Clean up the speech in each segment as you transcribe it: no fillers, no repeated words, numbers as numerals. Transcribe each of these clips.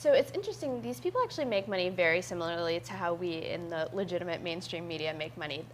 So it's interesting, these people actually make money very similarly to how we in the legitimate mainstream media make money.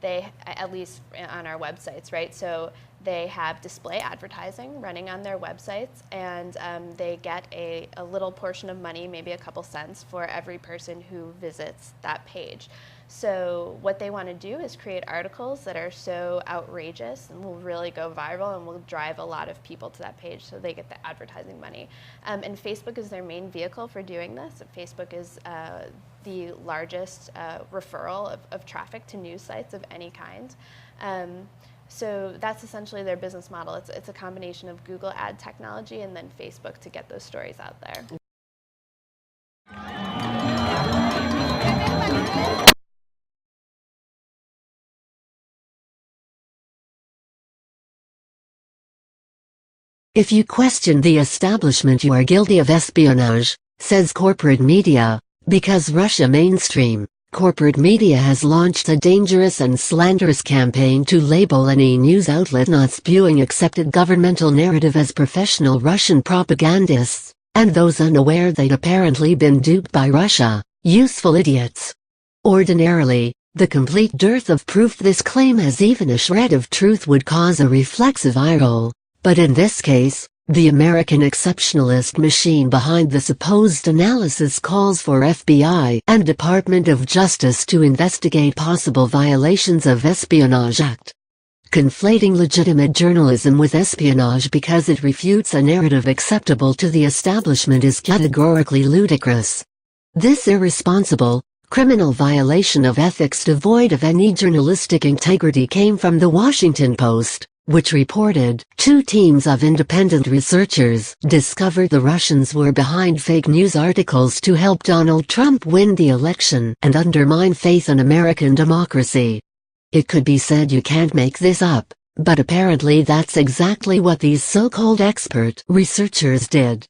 They, at least on our websites, right? So they have display advertising running on their websites, and they get a little portion of money, maybe a couple cents, for every person who visits that page. So what they want to do is create articles that are so outrageous and will really go viral and will drive a lot of people to that page, so they get the advertising money. And Facebook is their main vehicle for doing this. Facebook is the largest referral of traffic to news sites of any kind. So that's essentially their business model. It's a combination of Google ad technology and then Facebook to get those stories out there. If you question the establishment, you are guilty of espionage, says corporate media. Because Russia mainstream, corporate media has launched a dangerous and slanderous campaign to label any news outlet not spewing accepted governmental narrative as professional Russian propagandists, and those unaware they'd apparently been duped by Russia, useful idiots. Ordinarily, the complete dearth of proof this claim has even a shred of truth would cause a reflexive eye roll. But in this case, the American exceptionalist machine behind the supposed analysis calls for FBI and Department of Justice to investigate possible violations of Espionage Act. Conflating legitimate journalism with espionage because it refutes a narrative acceptable to the establishment is categorically ludicrous. This irresponsible, criminal violation of ethics devoid of any journalistic integrity came from the Washington Post, which reported, 2 teams of independent researchers discovered the Russians were behind fake news articles to help Donald Trump win the election and undermine faith in American democracy. It could be said you can't make this up, but apparently that's exactly what these so-called expert researchers did.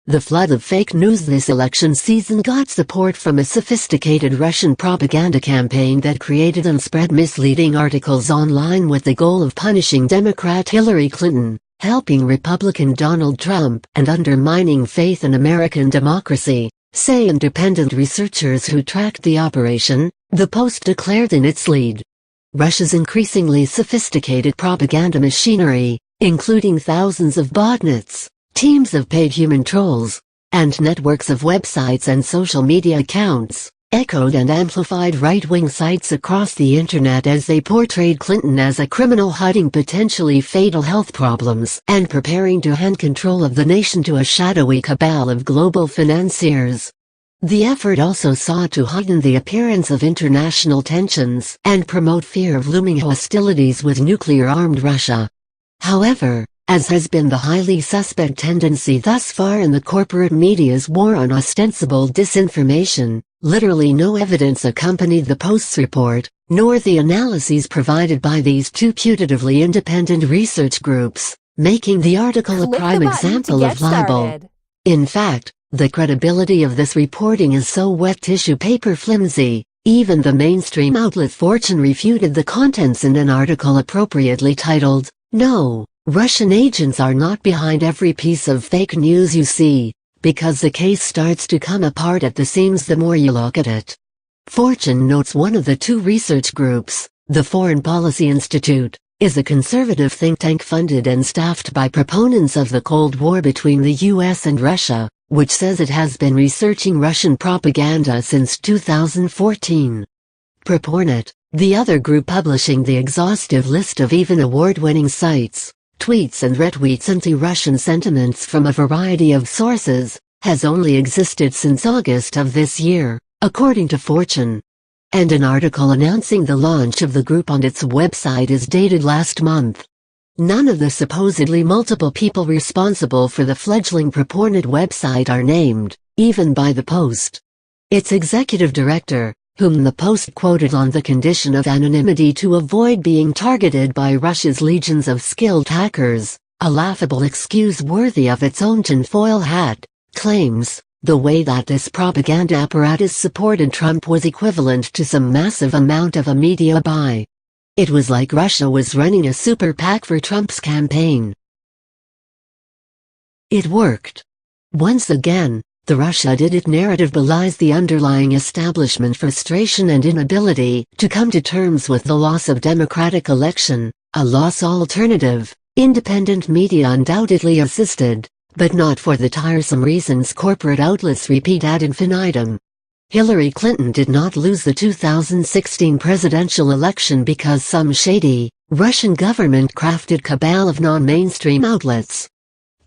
The flood of fake news this election season got support from a sophisticated Russian propaganda campaign that created and spread misleading articles online with the goal of punishing Democrat Hillary Clinton, helping Republican Donald Trump, and undermining faith in American democracy, say independent researchers who tracked the operation, the Post declared in its lead. Russia's increasingly sophisticated propaganda machinery, including thousands of botnets, teams of paid human trolls, and networks of websites and social media accounts, echoed and amplified right-wing sites across the internet as they portrayed Clinton as a criminal hiding potentially fatal health problems and preparing to hand control of the nation to a shadowy cabal of global financiers. The effort also sought to heighten the appearance of international tensions and promote fear of looming hostilities with nuclear-armed Russia. However, as has been the highly suspect tendency thus far in the corporate media's war on ostensible disinformation, literally no evidence accompanied the Post's report, nor the analyses provided by these 2 putatively independent research groups, making the article a prime example of libel. In fact, the credibility of this reporting is so wet tissue paper flimsy, even the mainstream outlet Fortune refuted the contents in an article appropriately titled, "No, Russian agents are not behind every piece of fake news you see," because the case starts to come apart at the seams the more you look at it. Fortune notes one of the 2 research groups, the Foreign Policy Institute, is a conservative think tank funded and staffed by proponents of the Cold War between the US and Russia, which says it has been researching Russian propaganda since 2014. Propornet, the other group publishing the exhaustive list of even award-winning sites, tweets and retweets anti-Russian sentiments from a variety of sources, has only existed since August of this year, according to Fortune. And an article announcing the launch of the group on its website is dated last month. None of the supposedly multiple people responsible for the fledgling Propornet website are named, even by the Post. Its executive director, whom the Post quoted on the condition of anonymity to avoid being targeted by Russia's legions of skilled hackers, a laughable excuse worthy of its own tinfoil hat, claims, the way that this propaganda apparatus supported Trump was equivalent to some massive amount of a media buy. It was like Russia was running a super PAC for Trump's campaign. It worked. Once again, The Russia did it narrative belies the underlying establishment frustration and inability to come to terms with the loss of democratic election, a loss alternative, independent media undoubtedly assisted, but not for the tiresome reasons corporate outlets repeat ad infinitum. Hillary Clinton did not lose the 2016 presidential election because some shady, Russian government-crafted cabal of non-mainstream outlets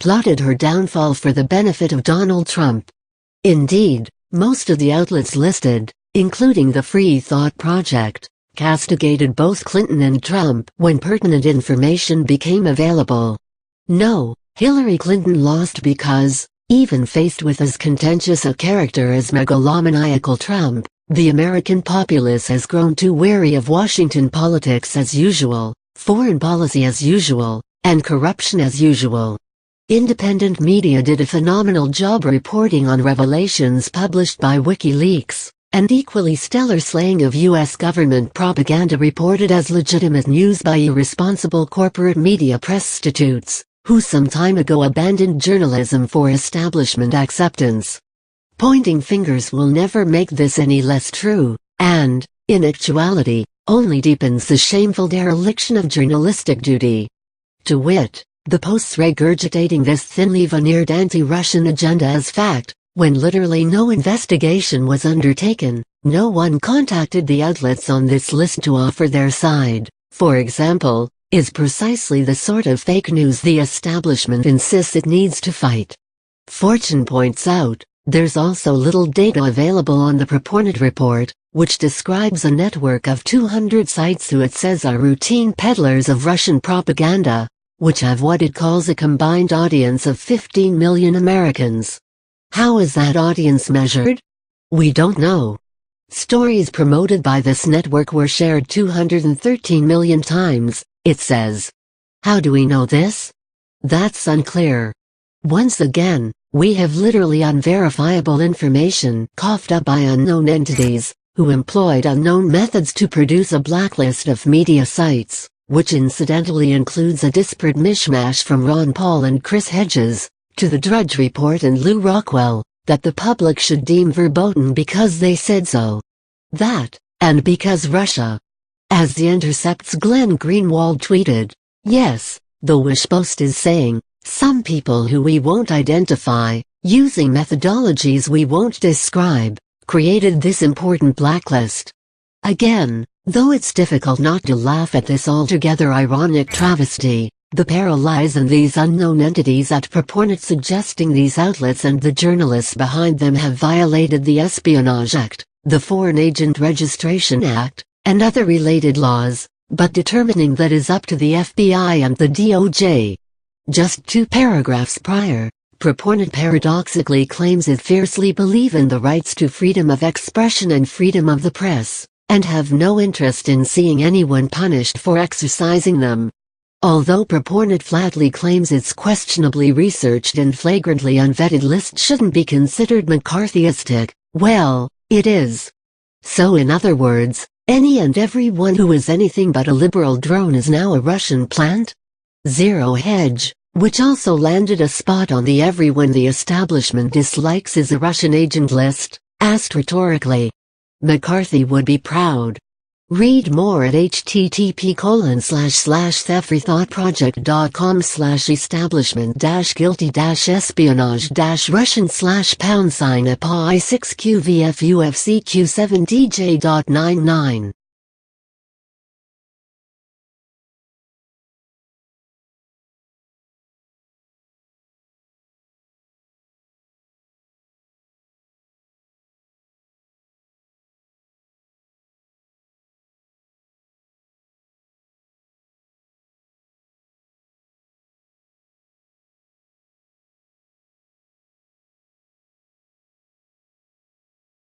plotted her downfall for the benefit of Donald Trump. Indeed, most of the outlets listed, including the Free Thought Project, castigated both Clinton and Trump when pertinent information became available. No, Hillary Clinton lost because, even faced with as contentious a character as megalomaniacal Trump, the American populace has grown too wary of Washington politics as usual, foreign policy as usual, and corruption as usual. Independent media did a phenomenal job reporting on revelations published by WikiLeaks, and equally stellar slaying of U.S. government propaganda reported as legitimate news by irresponsible corporate media prostitutes, who some time ago abandoned journalism for establishment acceptance. Pointing fingers will never make this any less true, and, in actuality, only deepens the shameful dereliction of journalistic duty. To wit, the Post's regurgitating this thinly veneered anti-Russian agenda as fact, when literally no investigation was undertaken, no one contacted the outlets on this list to offer their side, for example, is precisely the sort of fake news the establishment insists it needs to fight. Fortune points out, there's also little data available on the purported report, which describes a network of 200 sites who it says are routine peddlers of Russian propaganda, which have what it calls a combined audience of 15 million Americans. How is that audience measured? We don't know. Stories promoted by this network were shared 213 million times, it says. How do we know this? That's unclear. Once again, we have literally unverifiable information coughed up by unknown entities, who employed unknown methods to produce a blacklist of media sites, which incidentally includes a disparate mishmash from Ron Paul and Chris Hedges, to the Drudge Report and Lou Rockwell, that the public should deem verboten because they said so. That, and because Russia. As The Intercept's Glenn Greenwald tweeted, yes, the Wishpost is saying, some people who we won't identify, using methodologies we won't describe, created this important blacklist. Again, though it's difficult not to laugh at this altogether ironic travesty, the peril lies in these unknown entities at proponent suggesting these outlets and the journalists behind them have violated the Espionage Act, the Foreign Agent Registration Act, and other related laws, but determining that is up to the FBI and the DOJ. Just 2 paragraphs prior, proponent paradoxically claims it fiercely believes in the rights to freedom of expression and freedom of the press, and have no interest in seeing anyone punished for exercising them. Although proponent flatly claims its questionably researched and flagrantly unvetted list shouldn't be considered McCarthyistic, well, it is. So in other words, any and everyone who is anything but a liberal drone is now a Russian plant? Zero Hedge, which also landed a spot on the everyone the establishment dislikes is a Russian agent list, asked rhetorically. McCarthy would be proud. Read more at http://establishment-guilty-espionage-russian/#API6QVFUFCQ7DJ.99